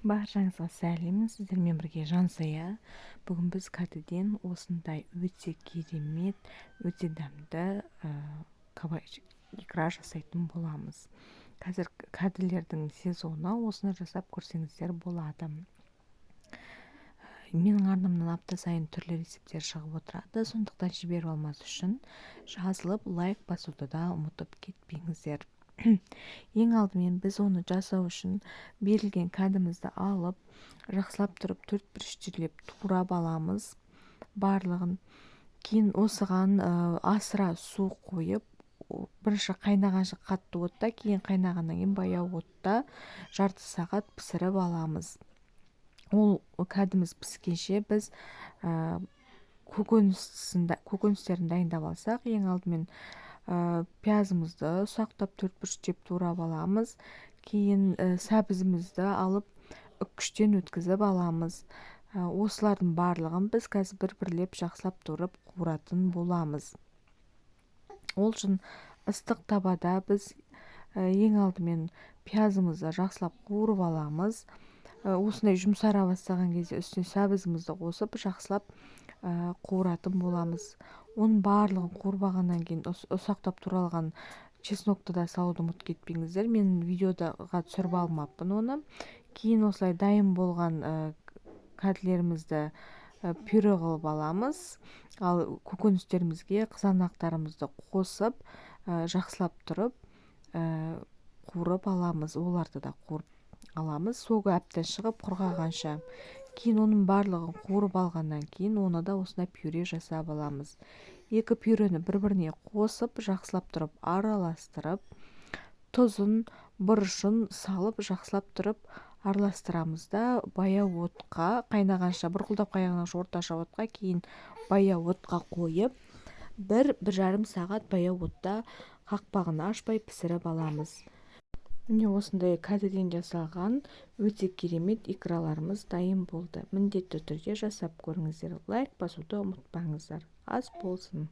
Баршаңызға сәлем, сіздермен бірге Жансая. Бүгін біз кәдеден осындай өте керемет, өте дәмді икра жасайтын боламыз. Қазір кәделердің сезоны, осыны жасап көрсеңіздер болады. Менің арнамнан апта сайын түрлі рецептер шығып отырады, сондықтан жіберіп алмас үшін жазылып лайк басуды да ұмытып кетпеңіздер. Ең алдымен біз оны жасау үшін берілген кәдімізді алып, жақсылап тұрып 4 бүріштерлеп турап аламыз барлығын. Кейін осыған асыра су қойып, бірінші қайнағанша қатты отта, кейін қайнағаннан кейін баяу отта жарты сағат пісіріп аламыз. Ол кәдіміз піскенше біз көкөністерін дайындап алсақ, ең алдымен пиязымызды ұсақтап 4 бүріштеп турап аламыз. Кейін сәбізімізді алып үккіштен өткізіп аламыз. Осылардың барлығын біз қазір бір-бірлеп жақсылап турып қуыратын боламыз. Ол үшін ыстық табада біз ең алдымен пиязымызды жақсылап қуырып аламыз. Осындай жұмсара бастаған кезде үстіне сәбізімізді қосып жақсылап қуыратын боламыз. Оның барлығын қуырбағаннан кейін ұсақтап туралған чеснокты да салуды ұмытып кетпеңіздер. Мен видеоға түсіріп алмаппын оны. Кейін осылай дайын болған кәделерімізді пюре қылып аламыз. Ал көкөністерімізге қызанақтарымызды қосып жақсылап тұрып қуырып аламыз. Оларды да қуырып аламыз. Соғы әбден шығып құрғағанша. Кейін оның барлығын қуырып алғаннан кейін оны да осындай пюре жасап аламыз. Екі пюрені бір-біріне қосып, жақсылап тұрып араластырып, тұзын, бұрышын салып, жақсылап тұрып араластырамыз да баяу отқа қайнағанша, бұрқылдап қайнағанша орташа отқа, кейін баяу отқа қойып, бір жарым сағат баяу отта қақпағын ашпай пісіріп аламыз. Міне осындай кәдеден жасалған өте керемет икраларымыз дайын болды. Міндетті түрде жасап көріңіздер. Лайк басуды ұмытпаңыздар. Ас болсын.